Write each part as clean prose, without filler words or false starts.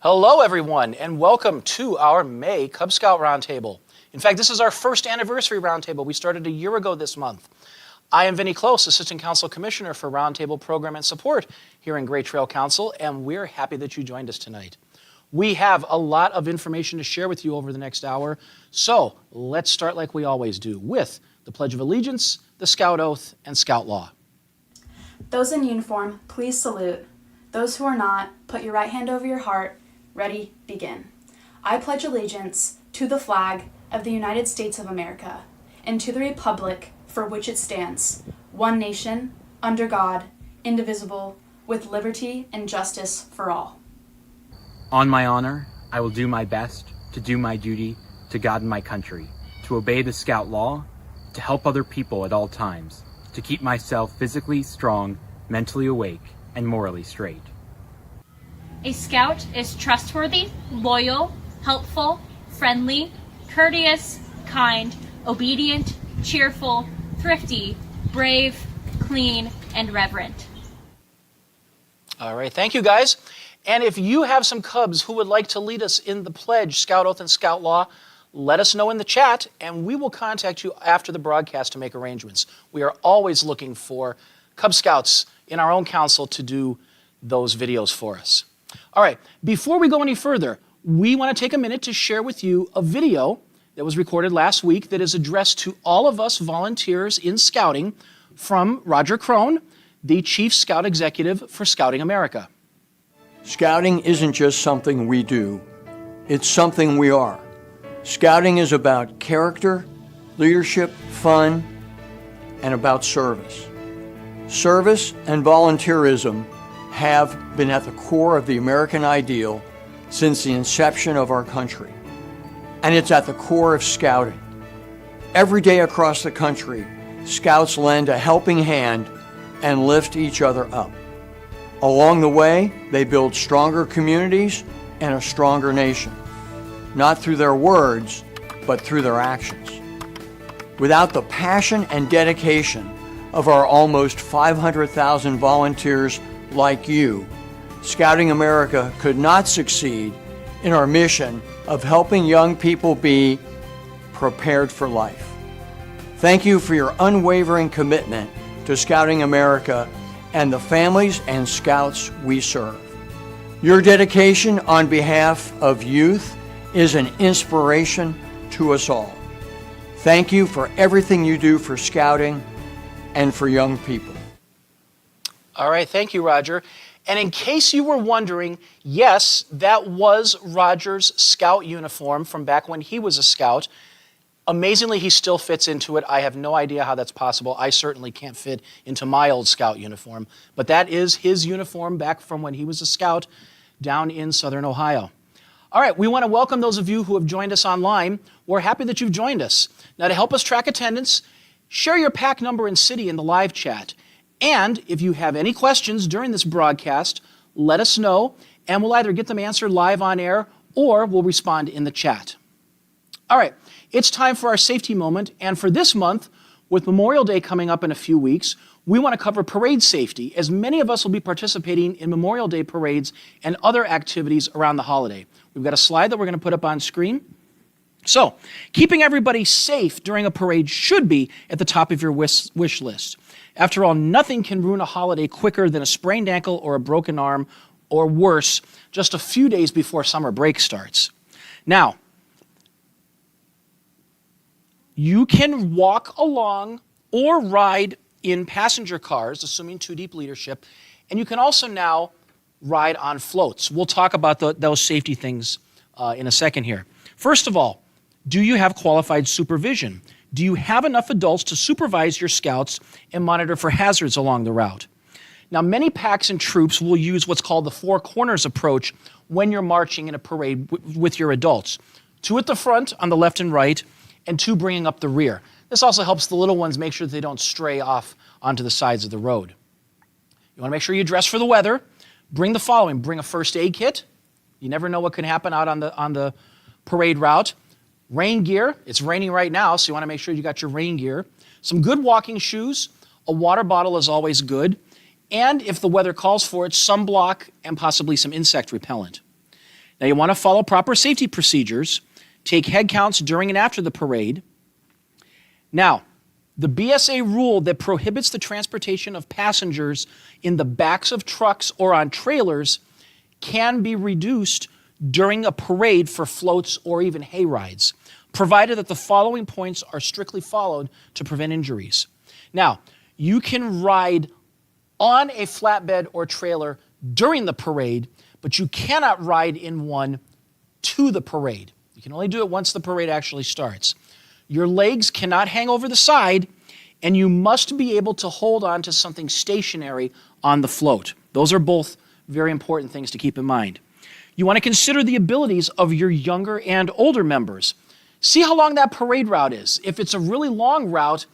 Hello, everyone, and welcome to our May Cub Scout Roundtable. In fact, this is our first anniversary roundtable. We started a year ago this month. I am Vinnie Close, Assistant Council Commissioner for Roundtable Program and Support here in Great Trail Council, and we're happy that you joined us tonight. We have a lot of information to share with you over the next hour, so let's start like we always do with the Pledge of Allegiance, the Scout Oath, and Scout Law. Those in uniform, please salute. Those who are not, put your right hand over your heart. Ready, begin. I pledge allegiance to the flag of the United States of America and to the republic for which it stands, one nation, under God, indivisible, with liberty and justice for all. On my honor, I will do my best to do my duty to God and my country, to obey the Scout Law, to help other people at all times, to keep myself physically strong, mentally awake, and morally straight. A Scout is trustworthy, loyal, helpful, friendly, courteous, kind, obedient, cheerful, thrifty, brave, clean, and reverent. All right, thank you guys. And if you have some Cubs who would like to lead us in the pledge, Scout Oath and Scout Law, let us know in the chat and we will contact you after the broadcast to make arrangements. We are always looking for Cub Scouts in our own council to do those videos for us. All right, before we go any further, we want to take a minute to share with you a video that was recorded last week that is addressed to all of us volunteers in Scouting from Roger Crone, the Chief Scout Executive for Scouting America. Scouting isn't just something we do, it's something we are. Scouting is about character, leadership, fun, and about service. Service and volunteerism have been at the core of the American ideal since the inception of our country. And it's at the core of Scouting. Every day across the country, Scouts lend a helping hand and lift each other up. Along the way, they build stronger communities and a stronger nation, not through their words, but through their actions. Without the passion and dedication of our almost 500,000 volunteers like you, Scouting America could not succeed in our mission of helping young people be prepared for life. Thank you for your unwavering commitment to Scouting America and the families and Scouts we serve. Your dedication on behalf of youth is an inspiration to us all. Thank you for everything you do for Scouting and for young people. All right, thank you, Roger. And in case you were wondering, yes, that was Roger's Scout uniform from back when he was a Scout. Amazingly, he still fits into it. I have no idea how that's possible. I certainly can't fit into my old Scout uniform. But that is his uniform back from when he was a Scout down in Southern Ohio. All right, we want to welcome those of you who have joined us online. We're happy that you've joined us. Now, to help us track attendance, share your pack number and city in the live chat. And if you have any questions during this broadcast, let us know, and we'll either get them answered live on air or we'll respond in the chat. All right, it's time for our safety moment, and for this month, with Memorial Day coming up in a few weeks, we want to cover parade safety, as many of us will be participating in Memorial Day parades and other activities around the holiday. We've got a slide that we're going to put up on screen. So, keeping everybody safe during a parade should be at the top of your wish list. After all, nothing can ruin a holiday quicker than a sprained ankle or a broken arm, or worse, just a few days before summer break starts. Now, you can walk along or ride in passenger cars, assuming 2 deep leadership, and you can also now ride on floats. We'll talk about those safety things in a second here. First of all, do you have qualified supervision? Do you have enough adults to supervise your Scouts and monitor for hazards along the route? Now, many packs and troops will use what's called the 4 corners approach when you're marching in a parade with your adults. 2 at the front on the left and right, and 2 bringing up the rear. This also helps the little ones make sure that they don't stray off onto the sides of the road. You want to make sure you dress for the weather. Bring the following. Bring a first aid kit. You never know what can happen out on the parade route. Rain gear. It's raining right now, so you want to make sure you got your rain gear. Some good walking shoes. A water bottle is always good. And if the weather calls for it, sunblock and possibly some insect repellent. Now, you want to follow proper safety procedures, take head counts during and after the parade. Now, the BSA rule that prohibits the transportation of passengers in the backs of trucks or on trailers can be reduced during a parade for floats or even hay rides, provided that the following points are strictly followed to prevent injuries. Now, you can ride on a flatbed or trailer during the parade, but you cannot ride in one to the parade. You can only do it once the parade actually starts. Your legs cannot hang over the side, and you must be able to hold on to something stationary on the float. Those are both very important things to keep in mind. You want to consider the abilities of your younger and older members. See how long that parade route is. If it's a really long route,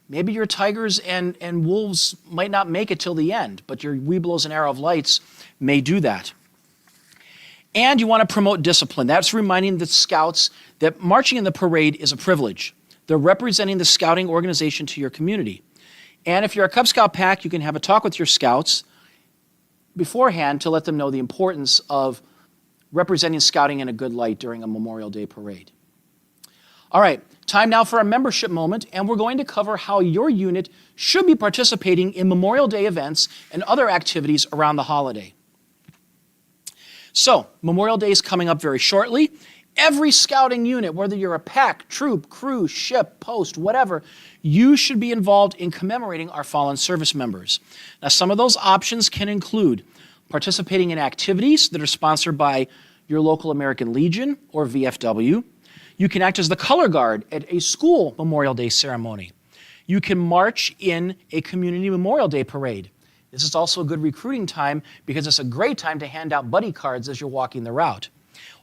maybe your tigers and wolves might not make it till the end, but your Webelos and Arrow of Lights may do that. And you want to promote discipline. That's reminding the scouts that marching in the parade is a privilege. They're representing the scouting organization to your community. And if you're a Cub Scout pack, you can have a talk with your scouts beforehand to let them know the importance of representing scouting in a good light during a Memorial Day parade. All right, time now for our membership moment, and we're going to cover how your unit should be participating in Memorial Day events and other activities around the holiday. So, Memorial Day is coming up very shortly. Every scouting unit, whether you're a pack, troop, crew, ship, post, whatever, you should be involved in commemorating our fallen service members. Now, some of those options can include participating in activities that are sponsored by your local American Legion or VFW. You can act as the color guard at a school Memorial Day ceremony. You can march in a community Memorial Day parade. This is also a good recruiting time because it's a great time to hand out buddy cards as you're walking the route.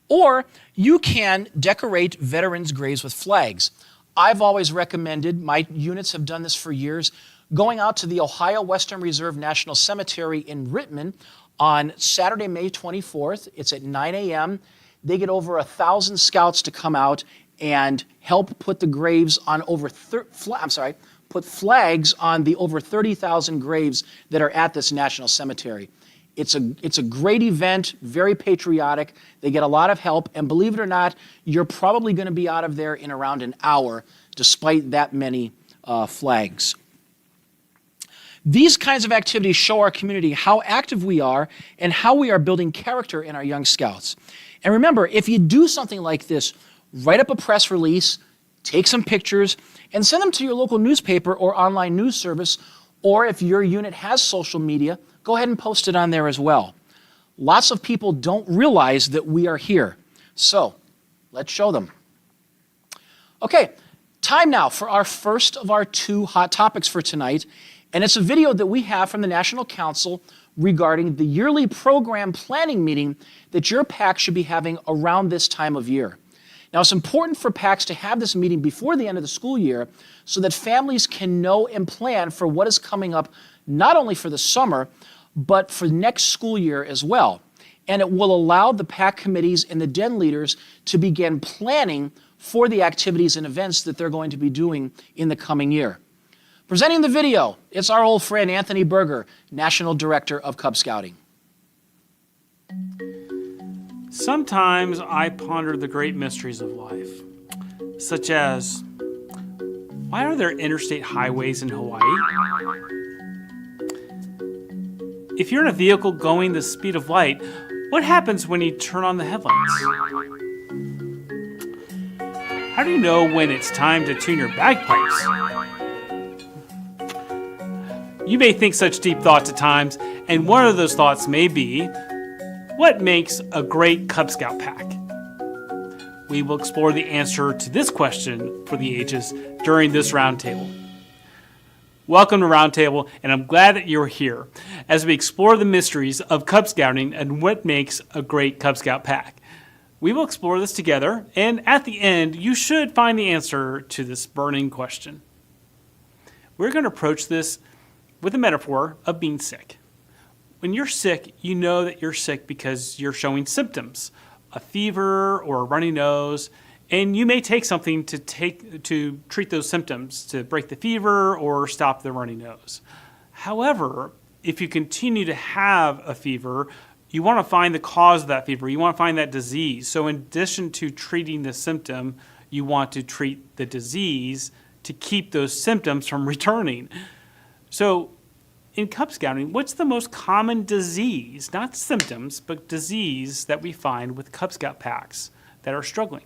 Or you can decorate veterans' graves with flags. I've always recommended, my units have done this for years, going out to the Ohio Western Reserve National Cemetery in Rittman on Saturday, May 24th. It's at 9 a.m. They get over 1,000 scouts to come out and help put the graves on put flags on the over 30,000 graves that are at this national cemetery. It's a great event, very patriotic. They get a lot of help, and believe it or not, you're probably going to be out of there in around an hour, despite that many flags. These kinds of activities show our community how active we are and how we are building character in our young scouts. And remember, if you do something like this, write up a press release, take some pictures, and send them to your local newspaper or online news service, or if your unit has social media, go ahead and post it on there as well. Lots of people don't realize that we are here. So, let's show them. Okay, time now for our first of our two hot topics for tonight. And it's a video that we have from the National Council regarding the yearly program planning meeting that your PAC should be having around this time of year. Now, it's important for PACs to have this meeting before the end of the school year so that families can know and plan for what is coming up, not only for the summer, but for next school year as well. And it will allow the PAC committees and the den leaders to begin planning for the activities and events that they're going to be doing in the coming year. Presenting the video, it's our old friend Anthony Berger, National Director of Cub Scouting. Sometimes I ponder the great mysteries of life, such as, why are there interstate highways in Hawaii? If you're in a vehicle going the speed of light, what happens when you turn on the headlights? How do you know when it's time to tune your bagpipes? You may think such deep thoughts at times, and one of those thoughts may be, what makes a great Cub Scout pack? We will explore the answer to this question for the ages during this roundtable. Welcome to Roundtable, and I'm glad that you're here as we explore the mysteries of Cub Scouting and what makes a great Cub Scout pack. We will explore this together, and at the end, you should find the answer to this burning question. We're going to approach this with a metaphor of being sick. When you're sick, you know that you're sick because you're showing symptoms, a fever or a runny nose, and you may take something to treat those symptoms, to break the fever or stop the runny nose. However, if you continue to have a fever, you want to find the cause of that fever. You want to find that disease. So in addition to treating the symptom, you want to treat the disease to keep those symptoms from returning. So in Cub Scouting, what's the most common disease, not symptoms, but disease that we find with Cub Scout packs that are struggling?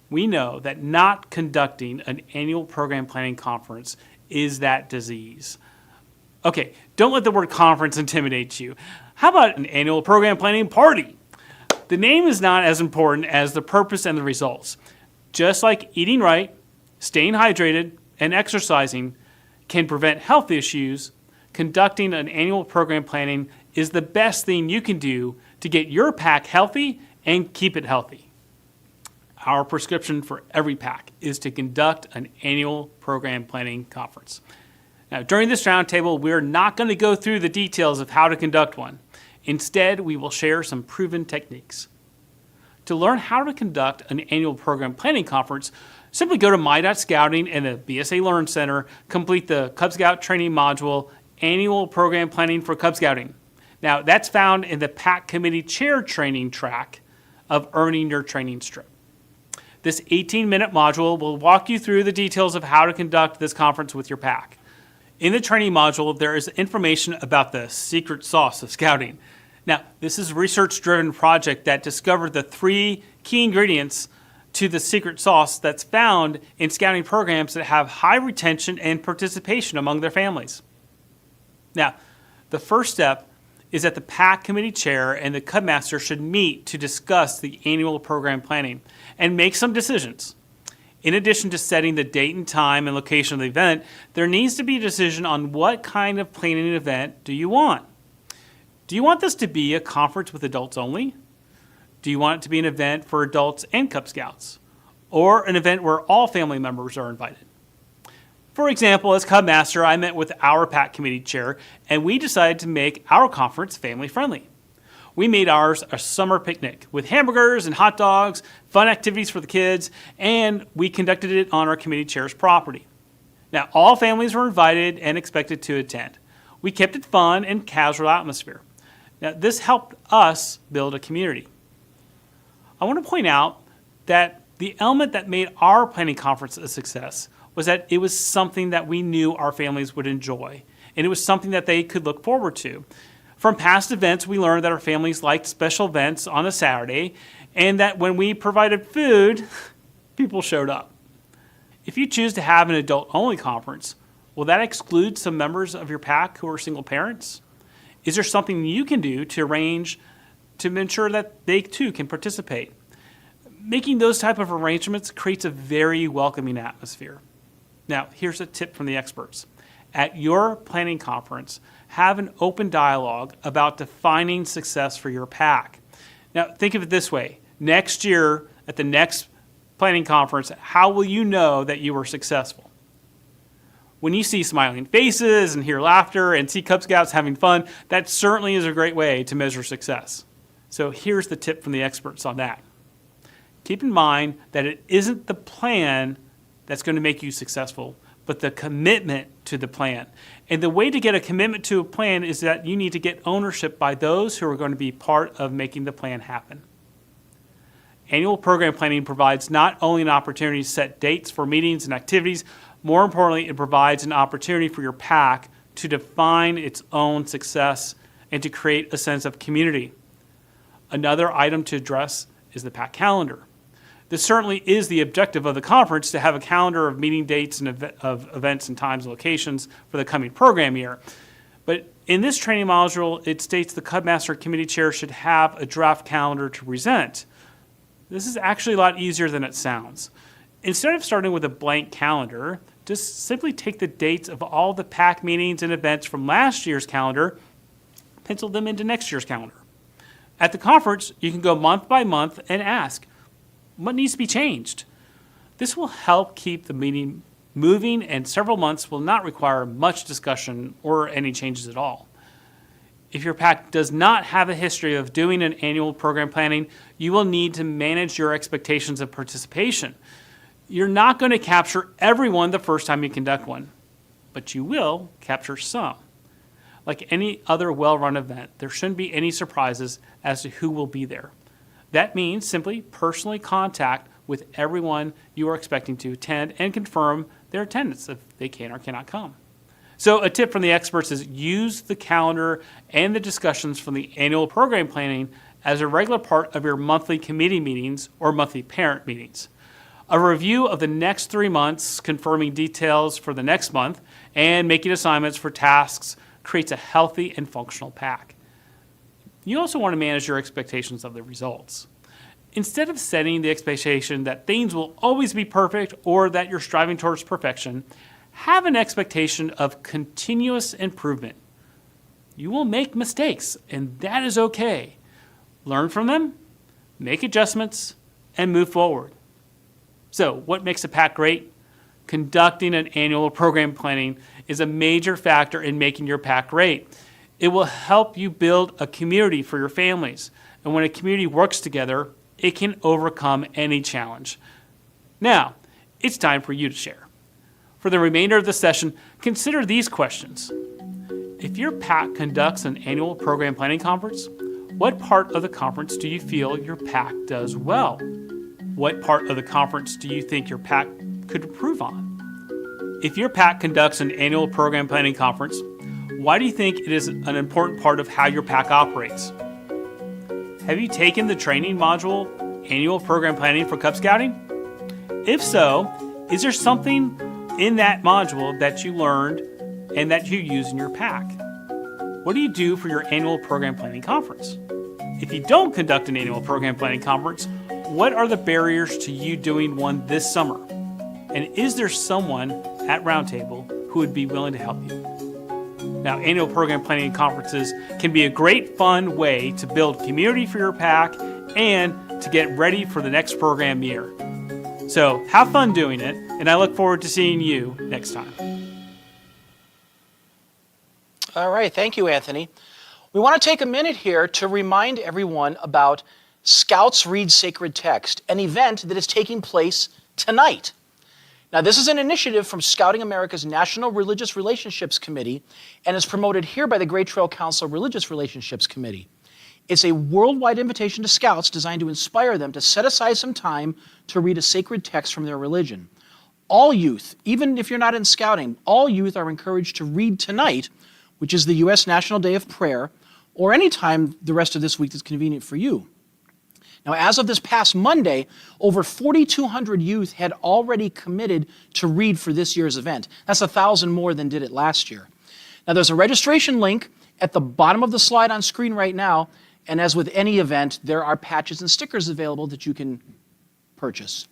We know that not conducting an annual program planning conference is that disease. Okay, don't let the word conference intimidate you. How about an annual program planning party? The name is not as important as the purpose and the results. Just like eating right, staying hydrated, and exercising can prevent health issues, conducting an annual program planning is the best thing you can do to get your pack healthy and keep it healthy. Our prescription for every pack is to conduct an annual program planning conference. Now, during this roundtable, we're not going to go through the details of how to conduct one. Instead, we will share some proven techniques. To learn how to conduct an annual program planning conference, simply go to my.scouting and the BSA Learn Center, complete the Cub Scout training module, Annual Program Planning for Cub Scouting. Now, that's found in the Pack Committee Chair training track of Earning Your Training Strip. This 18-minute module will walk you through the details of how to conduct this conference with your pack. In the training module, there is information about the secret sauce of scouting. Now, this is a research-driven project that discovered the 3 key ingredients to the secret sauce that's found in scouting programs that have high retention and participation among their families. Now, the first step is that the pack committee chair and the Cub Master should meet to discuss the annual program planning and make some decisions. In addition to setting the date and time and location of the event, there needs to be a decision on what kind of planning event do you want. Do you want this to be a conference with adults only? Do you want it to be an event for adults and Cub Scouts? Or an event where all family members are invited? For example, as Cub Master, I met with our pack committee chair and we decided to make our conference family friendly. We made ours a summer picnic with hamburgers and hot dogs, fun activities for the kids, and we conducted it on our committee chair's property. Now, all families were invited and expected to attend. We kept it fun and casual atmosphere. Now, this helped us build a community. I want to point out that the element that made our planning conference a success was that it was something that we knew our families would enjoy, and it was something that they could look forward to. From past events, we learned that our families liked special events on a Saturday, and that when we provided food, people showed up. If you choose to have an adult-only conference, will that exclude some members of your pack who are single parents? Is there something you can do to arrange to ensure that they too can participate? Making those type of arrangements creates a very welcoming atmosphere. Now, here's a tip from the experts. At your planning conference, have an open dialogue about defining success for your pack. Now, think of it this way. Next year, at the next planning conference, how will you know that you were successful? When you see smiling faces and hear laughter and see Cub Scouts having fun, that certainly is a great way to measure success. So here's the tip from the experts on that. Keep in mind that it isn't the plan that's going to make you successful, but the commitment to the plan. And the way to get a commitment to a plan is that you need to get ownership by those who are going to be part of making the plan happen. Annual program planning provides not only an opportunity to set dates for meetings and activities, more importantly, it provides an opportunity for your pack to define its own success and to create a sense of community. Another item to address is the pack calendar. This certainly is the objective of the conference, to have a calendar of meeting dates and of events and times and locations for the coming program year. But in this training module, it states the Cub Master Committee Chair should have a draft calendar to present. This is actually a lot easier than it sounds. Instead of starting with a blank calendar, just simply take the dates of all the pack meetings and events from last year's calendar, pencil them into next year's calendar. At the conference, you can go month by month and ask, what needs to be changed? This will help keep the meeting moving, and several months will not require much discussion or any changes at all. If your pack does not have a history of doing an annual program planning, you will need to manage your expectations of participation. You're not going to capture everyone the first time you conduct one, but you will capture some. Like any other well-run event, there shouldn't be any surprises as to who will be there. That means simply personally contact with everyone you are expecting to attend and confirm their attendance if they can or cannot come. So a tip from the experts is use the calendar and the discussions from the annual program planning as a regular part of your monthly committee meetings or monthly parent meetings. A review of the next 3 months, confirming details for the next month, and making assignments for tasks creates a healthy and functional pack. You also want to manage your expectations of the results. Instead of setting the expectation that things will always be perfect or that you're striving towards perfection, have an expectation of continuous improvement. You will make mistakes, and that is okay. Learn from them, make adjustments, and move forward. So, what makes a pack great? Conducting an annual program planning is a major factor in making your pack great. It will help you build a community for your families. And when a community works together, it can overcome any challenge. Now, it's time for you to share. For the remainder of the session, consider these questions. If your PAC conducts an annual program planning conference, what part of the conference do you feel your PAC does well? What part of the conference do you think your PAC could improve on? If your PAC conducts an annual program planning conference, why do you think it is an important part of how your PAC operates? Have you taken the training module, Annual Program Planning for Cub Scouting? If so, is there something in that module that you learned and that you use in your PAC? What do you do for your annual program planning conference? If you don't conduct an annual program planning conference, what are the barriers to you doing one this summer? And is there someone at Roundtable who would be willing to help you? Now, annual program planning conferences can be a great, fun way to build community for your PAC and to get ready for the next program year. So have fun doing it, and I look forward to seeing you next time. All right, thank you, Anthony. We want to take a minute here to remind everyone about Scouts Read Sacred Text, an event that is taking place tonight. Now, this is an initiative from Scouting America's National Religious Relationships Committee and is promoted here by the Great Trail Council Religious Relationships Committee. It's a worldwide invitation to Scouts designed to inspire them to set aside some time to read a sacred text from their religion. All youth, even if you're not in Scouting, all youth are encouraged to read tonight, which is the U.S. National Day of Prayer, or any time the rest of this week that's convenient for you. Now, as of this past Monday, over 4,200 youth had already committed to read for this year's event. That's 1,000 more than did it last year. Now, there's a registration link at the bottom of the slide on screen right now, and as with any event, there are patches and stickers available that you can purchase.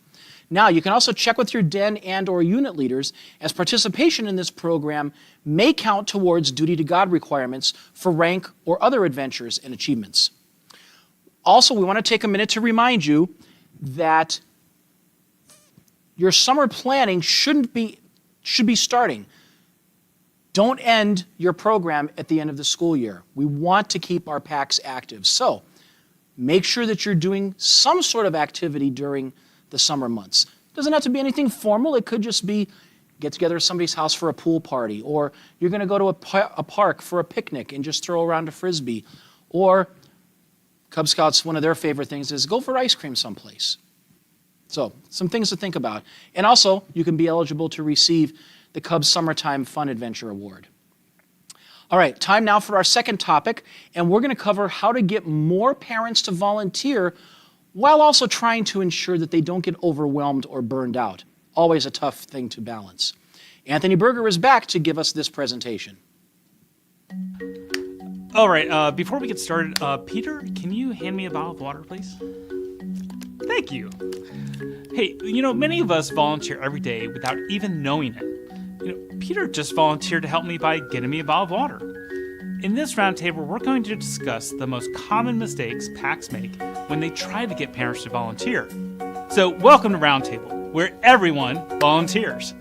Now, you can also check with your den and or unit leaders, as participation in this program may count towards duty to God requirements for rank or other adventures and achievements. Also, we want to take a minute to remind you that your summer planning should be starting. Don't end your program at the end of the school year. We want to keep our PACs active. So make sure that you're doing some sort of activity during the summer months. It doesn't have to be anything formal. It could just be get together at somebody's house for a pool party, or you're going to go to a park for a picnic and just throw around a Frisbee, or Cub Scouts, one of their favorite things is go for ice cream someplace. So, some things to think about. And also, you can be eligible to receive the Cubs Summertime Fun Adventure Award. All right, time now for our second topic, and we're going to cover how to get more parents to volunteer while also trying to ensure that they don't get overwhelmed or burned out. Always a tough thing to balance. Anthony Berger is back to give us this presentation. All right, before we get started, Peter, can you hand me a bottle of water, please? Thank you. Hey, many of us volunteer every day without even knowing it. Peter just volunteered to help me by getting me a bottle of water. In this roundtable, we're going to discuss the most common mistakes PACs make when they try to get parents to volunteer. So, welcome to Roundtable, where everyone volunteers.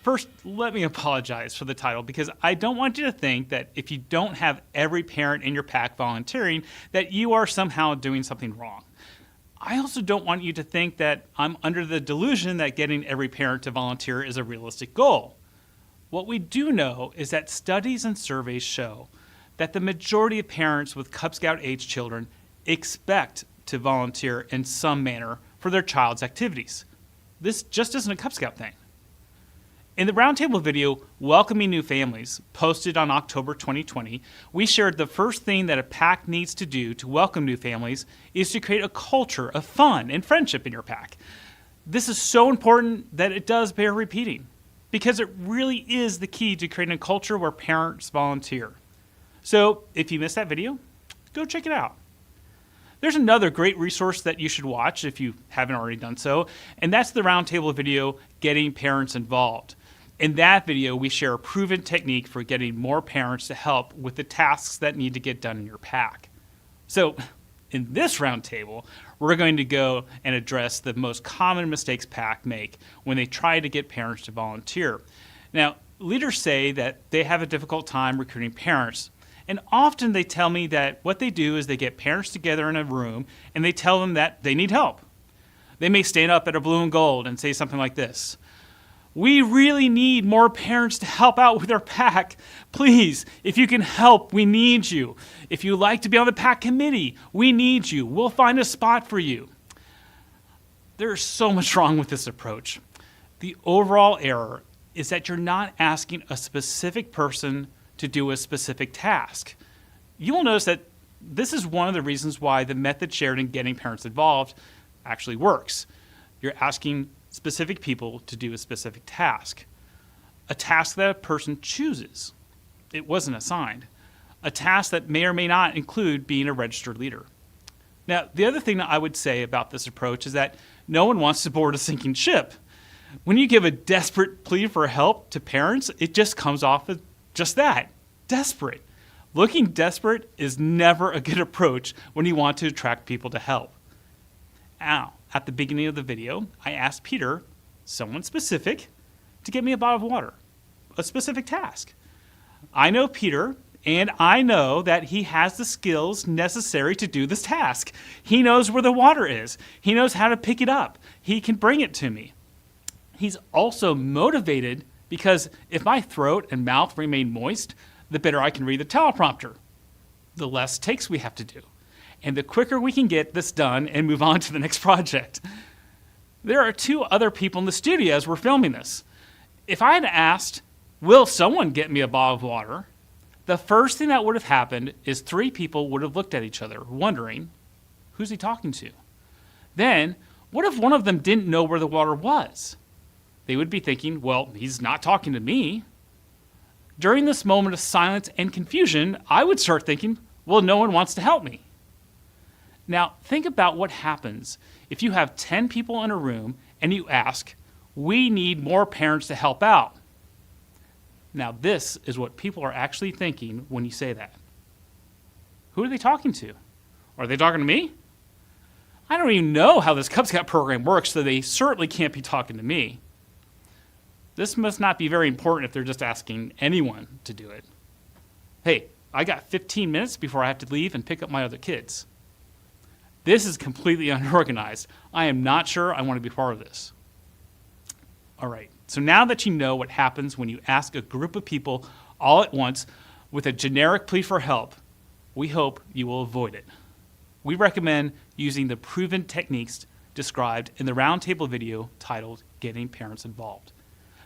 First, let me apologize for the title, because I don't want you to think that if you don't have every parent in your PAC volunteering, that you are somehow doing something wrong. I also don't want you to think that I'm under the delusion that getting every parent to volunteer is a realistic goal. What we do know is that studies and surveys show that the majority of parents with Cub Scout age children expect to volunteer in some manner for their child's activities. This just isn't a Cub Scout thing. In the Roundtable video, Welcoming New Families, posted on October 2020, we shared the first thing that a pack needs to do to welcome new families is to create a culture of fun and friendship in your pack. This is so important that it does bear repeating, because it really is the key to creating a culture where parents volunteer. So if you missed that video, go check it out. There's another great resource that you should watch if you haven't already done so, and that's the Roundtable video, Getting Parents Involved. In that video, we share a proven technique for getting more parents to help with the tasks that need to get done in your pack. So in this roundtable, we're going to go and address the most common mistakes pack make when they try to get parents to volunteer. Now, leaders say that they have a difficult time recruiting parents, and often they tell me that what they do is they get parents together in a room and they tell them that they need help. They may stand up at a blue and gold and say something like this: "We really need more parents to help out with our pack. Please, if you can help, we need you. If you like to be on the pack committee, we need you. We'll find a spot for you." There's so much wrong with this approach. The overall error is that you're not asking a specific person to do a specific task. You will notice that this is one of the reasons why the method shared in Getting Parents Involved actually works. You're asking specific people to do a specific task. A task that a person chooses. It wasn't assigned. A task that may or may not include being a registered leader. Now, the other thing that I would say about this approach is that no one wants to board a sinking ship. When you give a desperate plea for help to parents, it just comes off as just that, desperate. Looking desperate is never a good approach when you want to attract people to help. Now, at the beginning of the video, I asked Peter, someone specific, to get me a bottle of water, a specific task. I know Peter, and I know that he has the skills necessary to do this task. He knows where the water is. He knows how to pick it up. He can bring it to me. He's also motivated because if my throat and mouth remain moist, the better I can read the teleprompter. The less takes we have to do. And the quicker we can get this done and move on to the next project. There are 2 other people in the studio as we're filming this. If I had asked, "Will someone get me a bottle of water?" the first thing that would have happened is 3 people would have looked at each other, wondering, who's he talking to? Then, what if one of them didn't know where the water was? They would be thinking, well, he's not talking to me. During this moment of silence and confusion, I would start thinking, well, no one wants to help me. Now, think about what happens if you have 10 people in a room and you ask, "We need more parents to help out." Now, this is what people are actually thinking when you say that. Who are they talking to? Are they talking to me? I don't even know how this Cub Scout program works, so they certainly can't be talking to me. This must not be very important if they're just asking anyone to do it. Hey, I got 15 minutes before I have to leave and pick up my other kids. This is completely unorganized. I am not sure I want to be part of this. All right, so now that you know what happens when you ask a group of people all at once with a generic plea for help, we hope you will avoid it. We recommend using the proven techniques described in the Roundtable video titled Getting Parents Involved.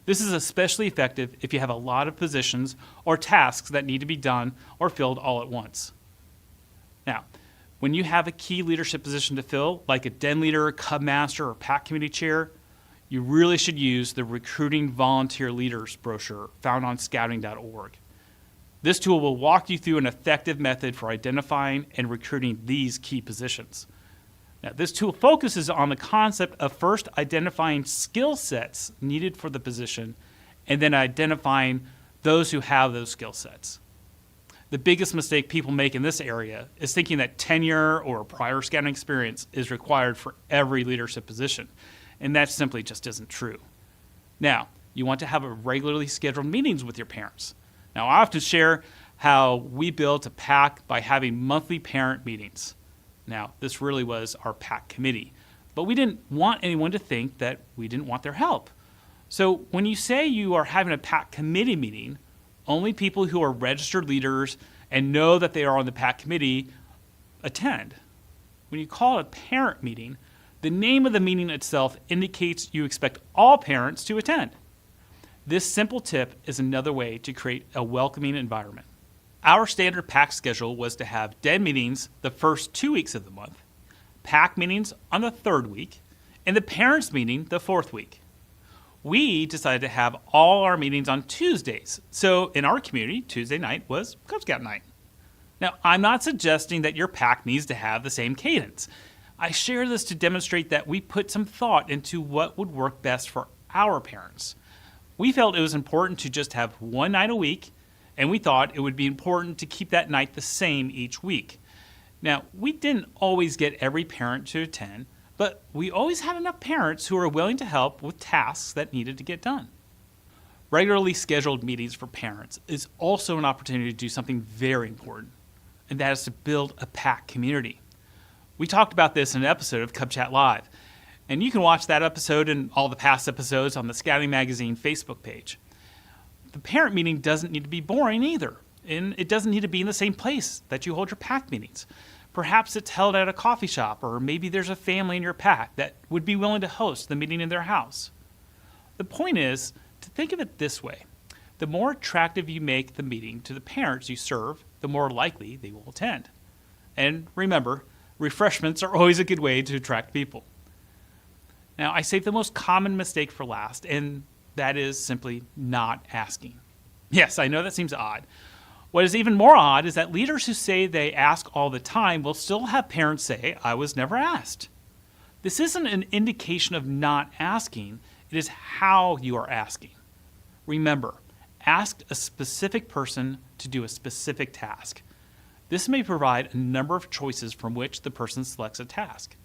This is especially effective if you have a lot of positions or tasks that need to be done or filled all at once. Now, when you have a key leadership position to fill, like a den leader, cub master, or pack committee chair, you really should use the Recruiting Volunteer Leaders brochure found on scouting.org. This tool will walk you through an effective method for identifying and recruiting these key positions. Now, this tool focuses on the concept of first identifying skill sets needed for the position and then identifying those who have those skill sets. The biggest mistake people make in this area is thinking that tenure or prior scouting experience is required for every leadership position, and that simply just isn't true. Now, you want to have regularly scheduled meetings with your parents. Now, I often share how we built a pack by having monthly parent meetings. Now, this really was our pack committee, but we didn't want anyone to think that we didn't want their help. So when you say you are having a PAC committee meeting, only people who are registered leaders and know that they are on the PAC committee attend. When you call it a parent meeting, the name of the meeting itself indicates you expect all parents to attend. This simple tip is another way to create a welcoming environment. Our standard PAC schedule was to have DEN meetings the first 2 weeks of the month, PAC meetings on the 3rd week, and the parents meeting the 4th week. We decided to have all our meetings on Tuesdays. So in our community, Tuesday night was Cub Scout night. Now, I'm not suggesting that your PAC needs to have the same cadence. I share this to demonstrate that we put some thought into what would work best for our parents. We felt it was important to just have one night a week, and we thought it would be important to keep that night the same each week. Now, we didn't always get every parent to attend, but we always had enough parents who were willing to help with tasks that needed to get done. Regularly scheduled meetings for parents is also an opportunity to do something very important, and that is to build a PAC community. We talked about this in an episode of Cub Chat Live, and you can watch that episode and all the past episodes on the Scouting Magazine Facebook page. The parent meeting doesn't need to be boring either, and it doesn't need to be in the same place that you hold your PAC meetings. Perhaps it's held at a coffee shop, or maybe there's a family in your PAC that would be willing to host the meeting in their house. The point is to think of it this way. The more attractive you make the meeting to the parents you serve, the more likely they will attend. And remember, refreshments are always a good way to attract people. Now, I saved the most common mistake for last, and that is simply not asking. Yes, I know that seems odd. What is even more odd is that leaders who say they ask all the time will still have parents say, "I was never asked." This isn't an indication of not asking, it is how you are asking. Remember, ask a specific person to do a specific task. This may provide a number of choices from which the person selects a task.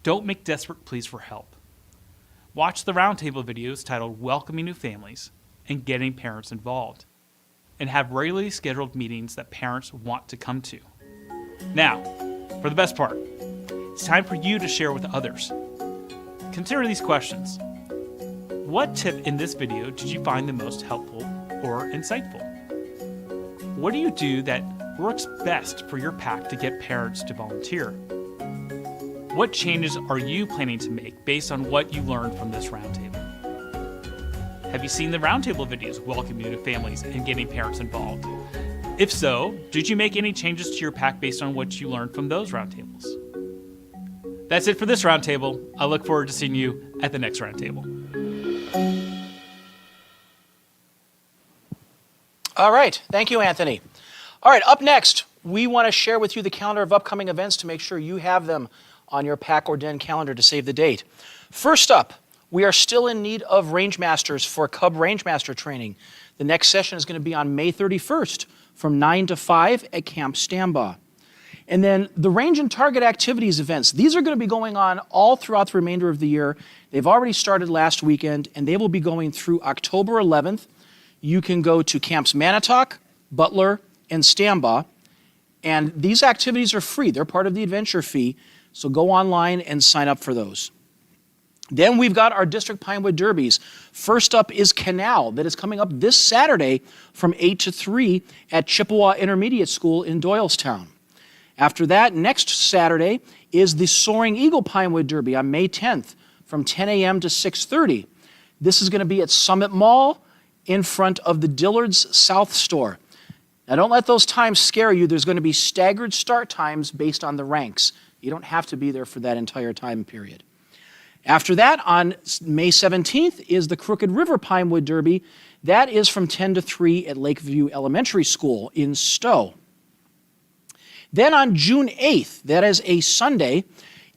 Don't make desperate pleas for help. Watch the Roundtable videos titled Welcoming New Families and Getting Parents Involved, and have regularly scheduled meetings that parents want to come to. Now, for the best part, it's time for you to share with others. Consider these questions. What tip in this video did you find the most helpful or insightful? What do you do that works best for your PAC to get parents to volunteer? What changes are you planning to make based on what you learned from this roundtable? Have you seen the Roundtable videos welcoming new families and getting parents involved? If so, did you make any changes to your PAC based on what you learned from those roundtables? That's it for this roundtable. I look forward to seeing you at the next roundtable. All right. Thank you, Anthony. All right. Up next, we want to share with you the calendar of upcoming events to make sure you have them on your PAC or DEN calendar to save the date. First up, we are still in need of Rangemasters for Cub Rangemaster training. The next session is going to be on May 31st from 9 to 5 at Camp Stambaugh. And then the Range and Target Activities events, these are going to be going on all throughout the remainder of the year. They've already started last weekend, and they will be going through October 11th. You can go to Camps Manatoc, Butler, and Stambaugh, and these activities are free. They're part of the adventure fee, so go online and sign up for those. Then we've got our District Pinewood Derbies. First up is Canal, that is coming up this Saturday from 8 to 3 at Chippewa Intermediate School in Doylestown. After that, next Saturday is the Soaring Eagle Pinewood Derby on May 10th from 10 a.m. to 6:30. This is going to be at Summit Mall in front of the Dillard's South Store. Now, don't let those times scare you. There's going to be staggered start times based on the ranks. You don't have to be there for that entire time period. After that, on May 17th, is the Crooked River Pinewood Derby. That is from 10 to 3 at Lakeview Elementary School in Stowe. Then on June 8th, that is a Sunday,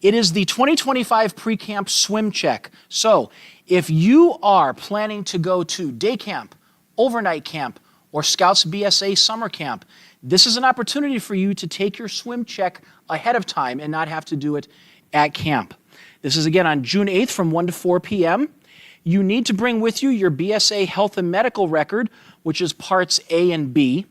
it is the 2025 Pre-Camp Swim Check. So if you are planning to go to day camp, overnight camp, or Scouts BSA summer camp, this is an opportunity for you to take your swim check ahead of time and not have to do it at camp. This is again on June 8th from 1 to 4 p.m. You need to bring with you your BSA health and medical record, which is parts A and B,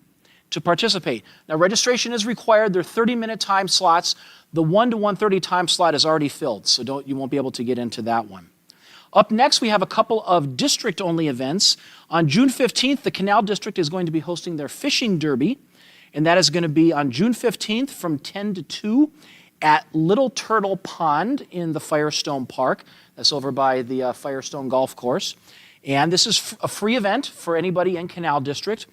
to participate. Now, registration is required. They're 30-minute time slots. The 1 to 1:30 time slot is already filled, so you won't be able to get into that one. Up next, we have a couple of district-only events. On June 15th, the Canal District is going to be hosting their fishing derby, and that is going to be on June 15th from 10 to 2 at Little Turtle Pond in the Firestone Park. That's over by the Firestone Golf Course. And this is a free event for anybody in Canal District.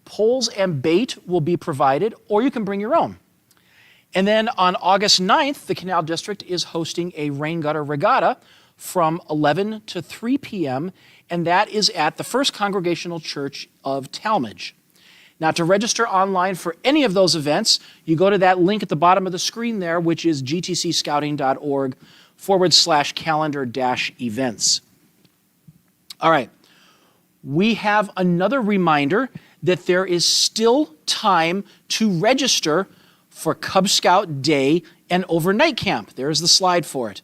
Poles and bait will be provided, or you can bring your own. And then on August 9th, the Canal District is hosting a rain gutter regatta from 11 to 3 p.m., and that is at the First Congregational Church of Talmadge. Now, to register online for any of those events, you go to that link at the bottom of the screen there, which is gtcscouting.org/calendar-events. All right, we have another reminder that there is still time to register for Cub Scout Day and Overnight Camp. There's the slide for it.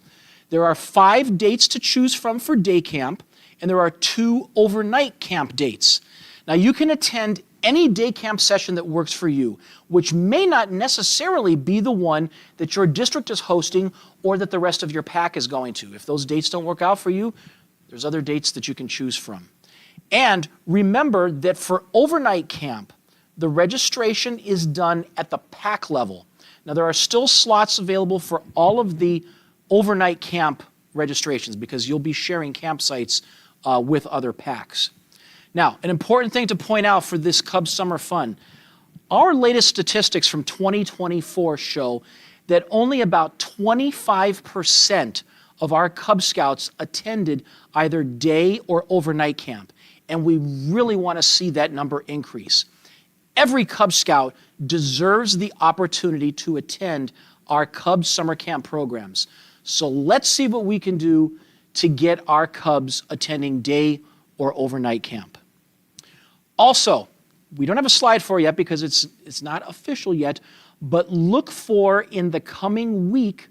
There are 5 dates to choose from for day camp, and there are 2 overnight camp dates. Now, you can attend any day camp session that works for you, which may not necessarily be the one that your district is hosting or that the rest of your pack is going to. If those dates don't work out for you, there's other dates that you can choose from. And remember that for overnight camp, the registration is done at the pack level. Now, there are still slots available for all of the overnight camp registrations because you'll be sharing campsites with other packs. Now, an important thing to point out for this Cub Summer Fun, our latest statistics from 2024 show that only about 25% of our Cub Scouts attended either day or overnight camp, and we really want to see that number increase. Every Cub Scout deserves the opportunity to attend our Cub Summer Camp programs. So let's see what we can do to get our Cubs attending day or overnight camp. Also, we don't have a slide for it yet because it's not official yet, but look for in the coming week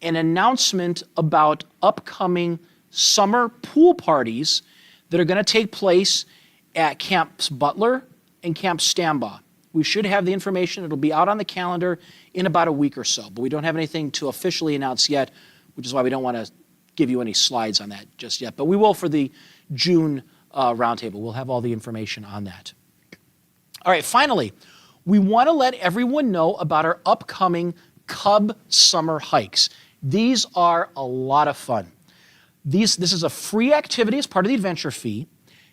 an announcement about upcoming summer pool parties that are going to take place at Camps Butler and Camp Stambaugh. We should have the information. It'll be out on the calendar in about a week or so, but we don't have anything to officially announce yet, which is why we don't want to give you any slides on that just yet. But we will for the June roundtable. We'll have all the information on that. All right, finally, we want to let everyone know about our upcoming Cub Summer Hikes. These are a lot of fun. This is a free activity as part of the adventure fee.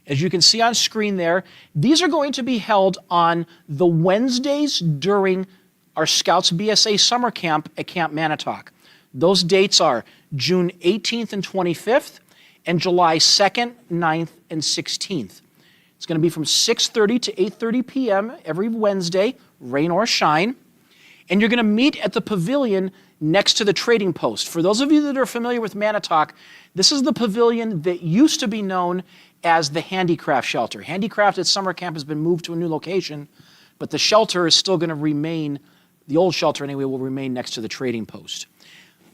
As you can see on screen there, these are going to be held on the Wednesdays during our Scouts BSA Summer Camp at Camp Manatoc. Those dates are June 18th and 25th and July 2nd, 9th, and 16th. It's going to be from 6:30 to 8:30 p.m. every Wednesday, rain or shine. And you're going to meet at the pavilion next to the trading post. For those of you that are familiar with Manatoc, this is the pavilion that used to be known as the Handicraft Shelter. Handicraft at summer camp has been moved to a new location, but the shelter is still going to remain, the old shelter anyway, will remain next to the trading post.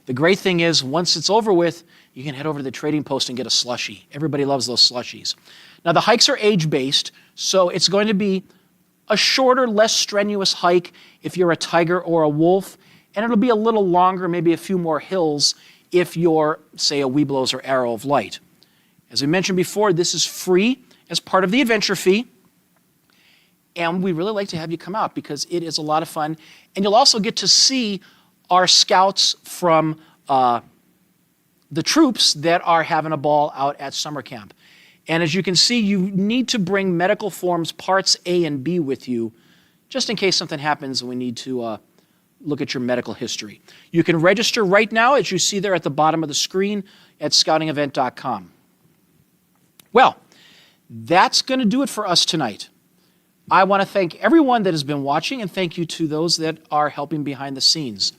The great thing is, once it's over with, you can head over to the trading post and get a slushie. Everybody loves those slushies. Now, the hikes are age-based, so it's going to be a shorter, less strenuous hike if you're a tiger or a wolf, and it'll be a little longer, maybe a few more hills if you're, say, a Webelos or Arrow of Light. As we mentioned before, this is free as part of the adventure fee, and we really like to have you come out because it is a lot of fun, and you'll also get to see our scouts from the troops that are having a ball out at summer camp. And as you can see, you need to bring medical forms parts A and B with you, just in case something happens and we need to look at your medical history. You can register right now, as you see there at the bottom of the screen, at scoutingevent.com. Well, that's going to do it for us tonight. I want to thank everyone that has been watching, and thank you to those that are helping behind the scenes.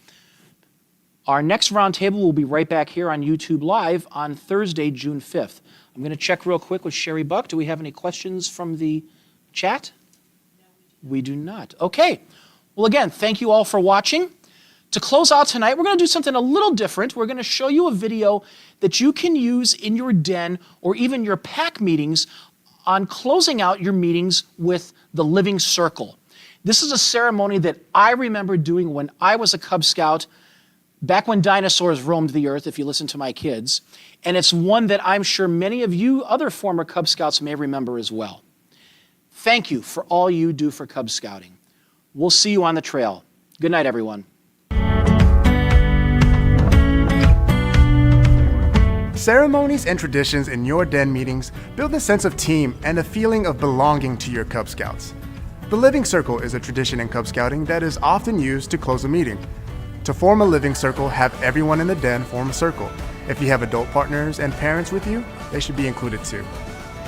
Our next roundtable will be right back here on YouTube Live on Thursday, June 5th. I'm going to check real quick with Sherry Buck. Do we have any questions from the chat? No, we do not. Okay. Well, again, thank you all for watching. To close out tonight, we're going to do something a little different. We're going to show you a video that you can use in your den or even your pack meetings on closing out your meetings with the Living Circle. This is a ceremony that I remember doing when I was a Cub Scout, back when dinosaurs roamed the earth, if you listen to my kids. and it's one that I'm sure many of you other former Cub Scouts may remember as well. Thank you for all you do for Cub Scouting. We'll see you on the trail. Good night, everyone. Ceremonies and traditions in your den meetings build a sense of team and a feeling of belonging to your Cub Scouts. The living circle is a tradition in Cub Scouting that is often used to close a meeting. To form a living circle, have everyone in the den form a circle. If you have adult partners and parents with you, they should be included too.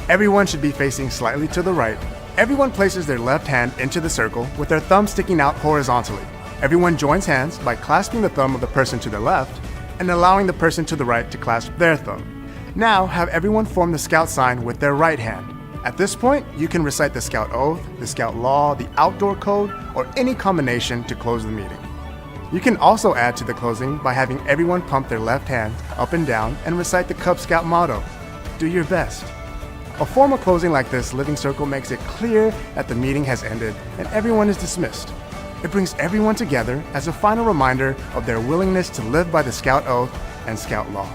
Everyone should be facing slightly to the right. Everyone places their left hand into the circle with their thumb sticking out horizontally. Everyone joins hands by clasping the thumb of the person to the left and allowing the person to the right to clasp their thumb. Now have everyone form the Scout sign with their right hand. At this point, you can recite the Scout Oath, the Scout Law, the Outdoor Code, or any combination to close the meeting. You can also add to the closing by having everyone pump their left hand up and down and recite the Cub Scout motto, "Do your best." A formal closing like this living circle makes it clear that the meeting has ended and everyone is dismissed. It brings everyone together as a final reminder of their willingness to live by the Scout Oath and Scout Law.